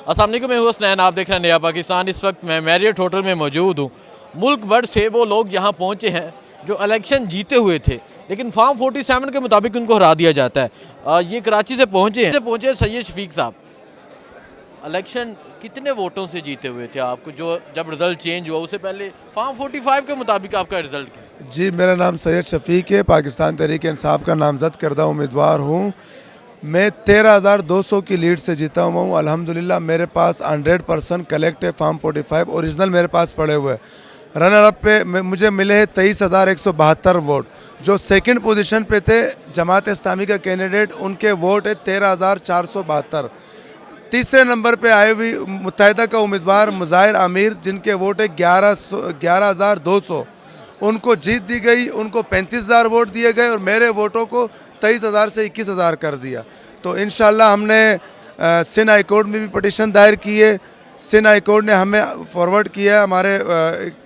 अस्सलाम वालेकुम, मैं हूँ हसनैन, आप देख रहे हैं नया पाकिस्तान। इस वक्त मैं मैरियट होटल में मौजूद हूँ। मुल्क भर से वो लोग यहाँ पहुँचे हैं जो इलेक्शन जीते हुए थे, लेकिन फॉर्म 47 के मुताबिक उनको हरा दिया जाता है। ये कराची से पहुँचे सैयद शफीक साहब। इलेक्शन कितने वोटों से जीते हुए थे आपको, जो जब रिज़ल्ट चेंज हुआ उससे पहले फॉर्म 45 के मुताबिक आपका रिज़ल्ट क्या? जी, मेरा नाम सैयद शफीक है, पाकिस्तान तहरीक इंसाफ का नामज़द करदा उम्मीदवार हूँ। मैं 13,200 की लीड से जीता हुआ हूँ। अल्हम्दुलिल्लाह मेरे पास 100% कलेक्ट है। फॉर्म 45 ओरिजिनल मेरे पास पड़े हुए हैं। रनर अप पे मुझे मिले हैं 23,172 वोट। जो सेकंड पोजीशन पे थे जमात इस्लामी का कैंडिडेट, उनके वोट है 13,472। तीसरे नंबर पे आए हुई मुत्तहिदा का उम्मीदवार मुज़ाहिर आमिर, जिनके वोट है 11,200, उनको जीत दी गई। उनको 35,000 वोट दिए गए और मेरे वोटों को 23,000 से 21,000 कर दिया। तो इंशाल्लाह हमने सिंध हाई कोर्ट में भी पटिशन दायर की है। सिंध हाई कोर्ट ने हमें फॉरवर्ड किया है हमारे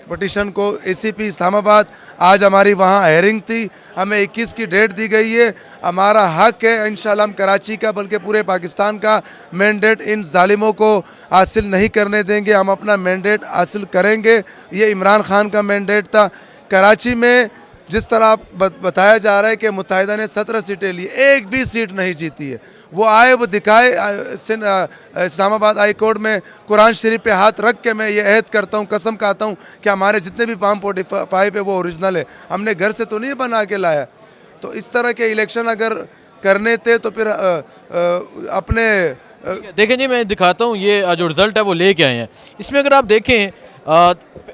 पटिशन को ACP इस्लामाबाद। आज हमारी वहाँ हेयरिंग थी, हमें 21 की डेट दी गई है। हमारा हक है इंशाल्लाह, हम कराची का बल्कि पूरे पाकिस्तान का मैंडेट इन जालिमों को हासिल नहीं करने देंगे। हम अपना मैंडेट हासिल करेंगे। ये इमरान खान का मैंडेट था। कराची में जिस तरह आप बताया जा रहा है कि मुत्तहिदा ने 17 सीटें ली, एक भी सीट नहीं जीती है। वो आए, वो दिखाए। इस्लामाबाद हाई कोर्ट में कुरान शरीफ पे हाथ रख के मैं ये अहद करता हूँ, कसम खाता हूँ कि हमारे जितने भी फॉर्म 45 है वो ओरिजिनल है। हमने घर से तो नहीं बना के लाया। तो इस तरह के इलेक्शन अगर करने थे तो फिर अपने देखें जी, मैं दिखाता हूँ ये जो रिज़ल्ट है वो लेके आए हैं। इसमें अगर आप देखें,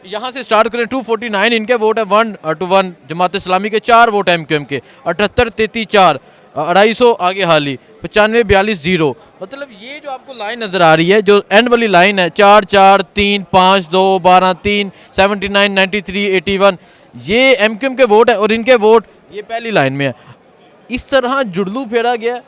यहाँ से स्टार्ट करें, 249 इनके वोट है, 1-1 जमात इस्लामी के, 4 वोट MQM के, 78-33-4, 250 आगे हाली, 95-42-0। मतलब ये जो आपको लाइन नज़र आ रही है, जो एंड वाली लाइन है, 4-4-3-5-2-12-3, 79, 93, 81, ये MQM के वोट है और इनके वोट ये पहली लाइन में है। इस तरह जुड़लू फेरा गया,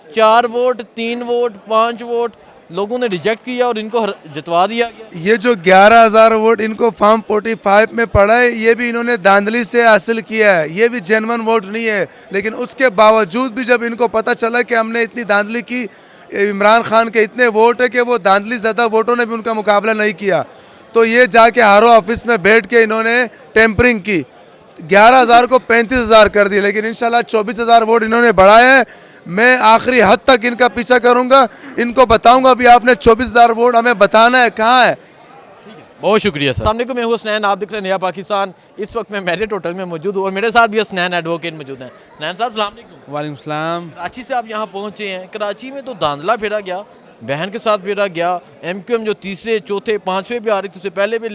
4 वोट, 3 वोट, 5 वोट लोगों ने रिजेक्ट किया और इनको जितवा दिया गया। ये जो 11,000 वोट इनको फॉर्म 45 में पड़ा है, ये भी इन्होंने धांधली से हासिल किया है। ये भी जेन्युइन वोट नहीं है। लेकिन उसके बावजूद भी जब इनको पता चला कि हमने इतनी धांधली की, इमरान खान के इतने वोट है कि वो धांधली ज़्यादा वोटों ने भी उनका मुकाबला नहीं किया, तो ये जाके आरओ ऑफिस में बैठ के इन्होंने टेम्परिंग की। 11,000 को 35,000 कर दिए। लेकिन इंशाल्लाह 24,000 वोट इन्होंने बढ़ाए हैं। मैं आखिरी हद तक इनका पीछा करूंगा, इनको बताऊंगा भी आपने 24,000 वोट हमें बताना है कहाँ है। बहुत शुक्रिया सर। सामने को मैं हूँ हसनैन, आप देख रहे हैं नया पाकिस्तान। इस वक्त मैं मैरियट होटल में मौजूद हूँ और मेरे साथ भी हसनैन एडवोकेट मौजूद हैं। हसनैन साहब सलाम अलैकुम। वालेकुम सलाम। कराची से आप यहाँ पहुँचे हैं। कराची में तो धांधला फेरा गया, बहन के साथ फेरा गया, MQM जो तीसरे, चौथे, 5वें पे आ रही थी उससे पहले भी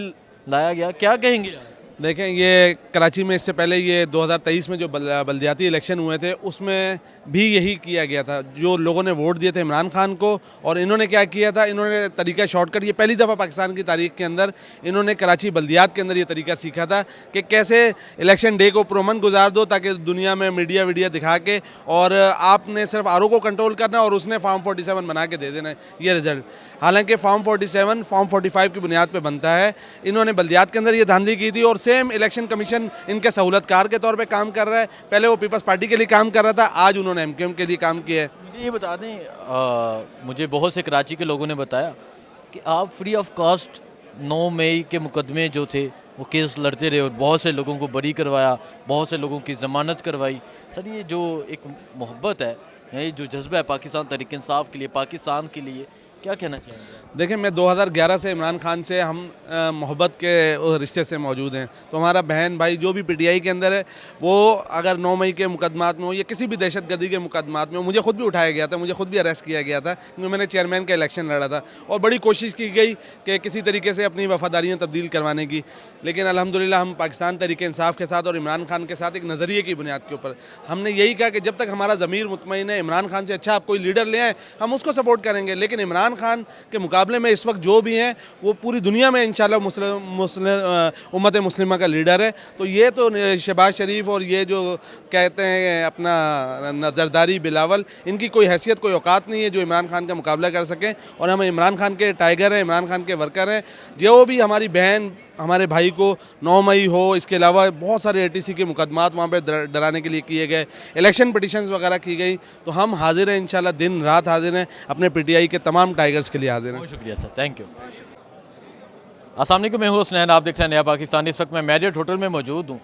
लाया गया। क्या कहेंगे आप? देखें, ये कराची में इससे पहले ये 2023 में जो बल्दियाती इलेक्शन हुए थे उसमें भी यही किया गया था। जो लोगों ने वोट दिए थे इमरान खान को, और इन्होंने क्या किया था, इन्होंने तरीका शॉर्टकट, ये पहली दफ़ा पाकिस्तान की तारीख के अंदर इन्होंने कराची बल्दियात के अंदर ये तरीका सीखा था कि कैसे इलेक्शन डे को पुरअमन गुजार दो, ताकि दुनिया में मीडिया वीडिया दिखा के, और आपने सिर्फ आरओ को कंट्रोल करना और उसने फॉर्म 47 बना के दे देना ये रिज़ल्ट। हालांकि फॉर्म 47 फॉर्म 45 की बुनियाद पर बनता है। इन्होंने बल्दियात के अंदर ये धांधली की थी और सेम इलेक्शन कमीशन इनके सहूलतकार के तौर पे काम कर रहा है। पहले वो पीपल्स पार्टी के लिए काम कर रहा था, आज उन्होंने MQM के लिए काम किया है। मुझे ये बता दें, मुझे बहुत से कराची के लोगों ने बताया कि आप फ्री ऑफ कॉस्ट 9 मई के मुकदमे जो थे वो केस लड़ते रहे और बहुत से लोगों को बरी करवाया, बहुत से लोगों की ज़मानत करवाई। सर, ये जो एक मोहब्बत है, ये जो जज्बा है पाकिस्तान तहरीक इंसाफ के लिए, पाकिस्तान के लिए, क्या कहना चाहेंगे? देखें, मैं 2011 से इमरान खान से हम मोहब्बत के रिश्ते से मौजूद हैं। तो हमारा बहन भाई जो भी PTI के अंदर है, वो अगर 9 मई के मुकदमात में हो या किसी भी दहशतगर्दी के मुकदमात में हो, मुझे खुद भी उठाया गया था, मुझे खुद भी अरेस्ट किया गया था, क्योंकि मैंने चेयरमैन का इलेक्शन लड़ा था और बड़ी कोशिश की गई कि किसी तरीके से अपनी वफादारियाँ तब्दील करवाने की। लेकिन अल्हम्दुलिल्लाह हम पाकिस्तान तहरीक इंसाफ के साथ और इमरान खान के साथ एक नज़रिए की बुनियाद के ऊपर हमने यही कहा कि जब तक हमारा ज़मीर मुतमईन है, इमरान खान से अच्छा आप कोई लीडर ले आए, हम उसको सपोर्ट करेंगे। लेकिन इमरान खान के मुकाबले में इस वक्त जो भी हैं वो पूरी दुनिया में इंशाल्लाह उम्मत मुस्लिमा का लीडर है। तो ये तो शहबाज शरीफ और ये जो कहते हैं अपना जरदारी बिलावल, इनकी कोई हैसियत, कोई औकात नहीं है जो इमरान खान का मुकाबला कर सकें। और हम इमरान खान के टाइगर हैं, इमरान खान के वर्कर हैं। जो भी हमारी बहन हमारे भाई को 9 मई हो, इसके अलावा बहुत सारे ATC के मुकदमात वहाँ पे डराने के लिए किए गए, इलेक्शन पिटिशंस वगैरह की गई। तो हम हाजिर हैं, इंशाल्लाह दिन रात हाजिर हैं, अपने PTI के तमाम टाइगर्स के लिए हाजिर हैं। बहुत शुक्रिया सर, थैंक यू। अस्सलाम वालेकुम, मैं हूँ हुसनैन, आप देख रहे हैं नया पाकिस्तान। इस वक्त मैं मैरियट होटल में मौजूद हूँ।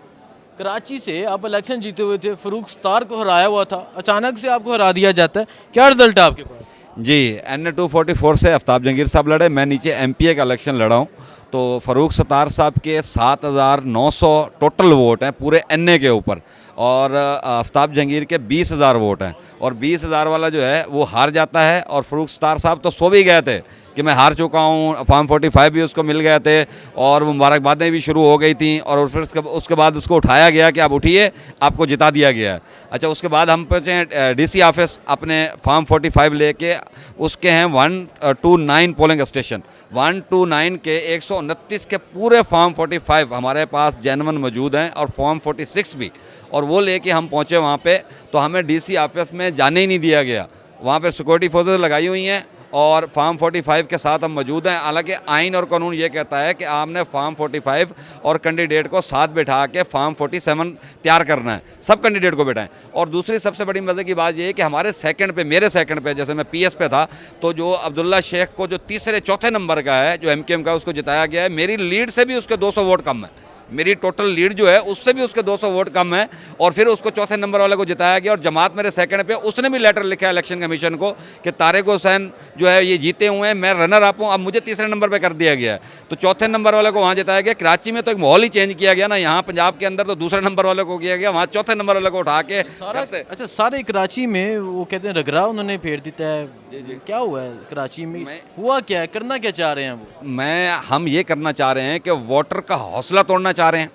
कराची से आप इलेक्शन जीते हुए थे, फ़रूख सत्तार को हराया हुआ था, अचानक से आपको हरा दिया जाता है, क्या रिजल्ट है आपके पास? जी, NA-244 से आफ्ताब जहांगीर साहब लड़े, मैं नीचे MPA का इलेक्शन लड़ा हूँ। तो फ़रूख सत्तार साहब के 7,900 टोटल वोट हैं पूरे NA के ऊपर, और आफ्ताब जहांगीर के 20,000 वोट हैं, और 20,000 वाला जो है वो हार जाता है। और फ़रूख सत्तार साहब तो सो भी गए थे कि मैं हार चुका हूँ, फॉर्म 45 भी उसको मिल गए थे, और मुबारकबादें भी शुरू हो गई थी, और फिर उसके बाद उसको उठाया गया कि आप उठिए, आपको जिता दिया गया है। अच्छा, उसके बाद हम पहुँचे DC ऑफिस अपने फॉर्म 45 लेके, उसके हैं 129 पोलिंग स्टेशन, 129 के 129 के पूरे फॉर्म 45 हमारे पास जेन्युइन मौजूद हैं, और फॉर्म 46 भी, और वो लेके हम पहुँचे वहाँ पे। तो हमें DC ऑफिस में जाने ही नहीं दिया गया, वहाँ पे सिक्योरिटी फोर्सेस लगाई हुई हैं, और फार्म 45 के साथ हम मौजूद हैं। हालांकि आइन और कानून ये कहता है कि आपने फार्म 45 और कैंडिडेट को साथ बिठा के फार्म 47 तैयार करना है, सब कैंडिडेट को बिठाएं। और दूसरी सबसे बड़ी मज़े की बात ये है कि हमारे सेकंड पे, मेरे सेकंड पे, जैसे मैं PS पे था, तो जो अब्दुल्ला शेख को जो तीसरे चौथे नंबर का है, जो MKM का, उसको जिताया गया है। मेरी लीड से भी उसके 200 वोट कम है, मेरी टोटल लीड जो है उससे भी उसके 200 वोट कम है, और फिर उसको चौथे नंबर वाले को जिताया गया। और जमात मेरे सेकंड पे, उसने भी लेटर लिखा है इलेक्शन कमीशन को कि तारिक हुसैन जो है ये जीते हुए हैं, मैं रनर अप हूँ, अब मुझे तीसरे नंबर पे कर दिया गया है। तो चौथे नंबर वाले को वहाँ जिताया गया। कराची में तो एक माहौल ही चेंज किया गया ना, यहाँ पंजाब के अंदर तो दूसरे नंबर वाले को किया गया, वहाँ चौथे नंबर वाले को उठा के सारा अच्छा, सारे कराची में वो कहते हैं रगड़ा उन्होंने फेर देता है, क्या हुआ है कराची में, हुआ क्या है, करना क्या चाह रहे हैं वो? हम ये करना चाह रहे हैं कि वोटर का हौसला तोड़ना चाह रहे हैं,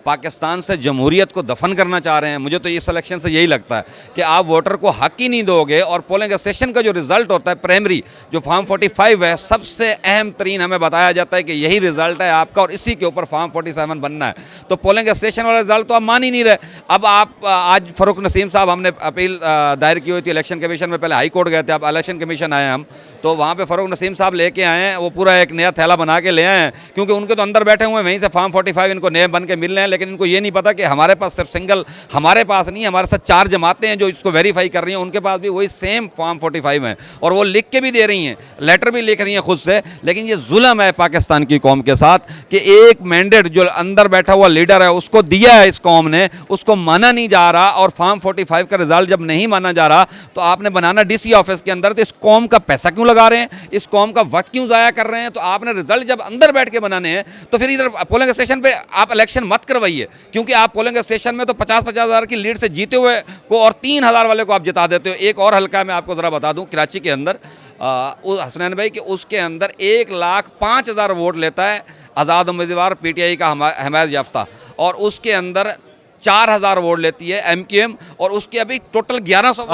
पाकिस्तान से जमहूरियत को दफन करना चाह रहे हैं। मुझे तो इस इलेक्शन से यही लगता है कि आप वोटर को हक ही नहीं दोगे, और पोलिंग स्टेशन का जो रिज़ल्ट होता है प्राइमरी, जो फॉर्म 45 है, सबसे अहम तरीन हमें बताया जाता है कि यही रिज़ल्ट है आपका, और इसी के ऊपर फॉर्म 47 बनना है। तो पोलिंग स्टेशन वाला रिज़ल्ट तो आप मान ही नहीं रहे। अब आप आज फ़रूख नसीम साहब, हमने अपील दायर की हुई थी इलेक्शन कमीशन में, पहले हाई कोर्ट गए थे, अब इलेक्शन कमीशन आए हम, तो वहाँ पर फ़रूख नसीम साहब लेके आए हैं, वो पूरा एक नया थैला बना के ले आए हैं, क्योंकि उनके तो अंदर बैठे हुए हैं, वहीं से फॉर्म 45 इनको नए बन के मिल रहे हैं। लेकिन इनको ये नहीं पता कि हमारे पास सिर्फ सिंगल, हमारे पास नहीं, हमारे साथ 4 जमातें हैं जो इसको वेरीफाई कर रही हैं, उनके पास भी वही सेम फॉर्म 45 है, और वो लिख के भी दे रही हैं, लेटर भी लिख रही हैं खुद से। लेकिन ये जुल्म है पाकिस्तान की कौम के साथ कि एक मैंडेट जो अंदर बैठा हुआ लीडर है उसको दिया है इस कौम ने, उसको माना नहीं जा रहा, और फॉर्म 45 का रिजल्ट जब नहीं माना जा रहा तो आपने बनाना DC ऑफिस के अंदर, तो इस कौम का पैसा क्यों लगा रहे हैं, इस कौम का वक्त क्यों ज़ाया कर रहे हैं? तो आपने रिजल्ट जब अंदर बैठ के बनाने हैं तो फिर इधर पोलिंग स्टेशन पे आप इलेक्शन मत करवाइए, क्योंकि आप पोलिंग स्टेशन में तो 50-50 हज़ार की लीड से जीते हुए को और 3,000 वाले को आप जिता देते हो। एक और हल्का मैं आपको ज़रा बता दूं, कराची के अंदर हसनैन भाई कि उसके अंदर 1,05,000 वोट लेता है आज़ाद उम्मीदवार PTI का हमायत याफ्ता, और उसके अंदर 4,000 वोट लेती है MKM, और उसके अभी टोटल 1100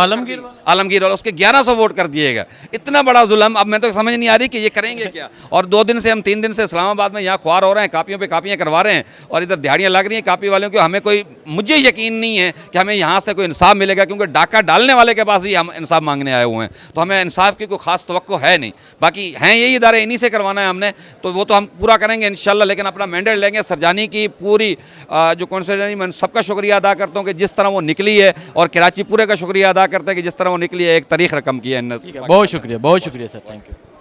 आलमगीर वाला उसके 1100 वोट कर दिए गए। इतना बड़ा जुल्म, अब मैं तो समझ नहीं आ रही कि ये करेंगे क्या। और 2 दिन से हम 3 दिन से इस्लामाबाद में यहाँ ख्वार हो रहे हैं, कापियों पे कापियाँ करवा रहे हैं, और इधर दिहाड़ियाँ लग रही हैं कापी वालों की। हमें कोई, मुझे यकीन नहीं है कि हमें यहाँ से कोई इंसाफ मिलेगा, क्योंकि डाका डालने वाले के पास भी हम इंसाफ मांगने आए हुए हैं, तो हमें इंसाफ की कोई खास तवक्को है नहीं। बाकी हैं यही इदारे, इन्हीं से करवाना है हमने, तो वो तो हम पूरा करेंगे इंशाल्लाह। लेकिन अपना मैंडेट लेंगे। सरजानी की पूरी जो कॉन्स्टिट्यूंसी, मैं सबका शुक्रिया अदा करता हूँ कि जिस तरह वो निकली है, और कराची पूरे का शुक्रिया अदा करते हैं कि जिस तरह वो निकली है, एक तारीख रकम की है। बहुत शुक्रिया सर, थैंक यू।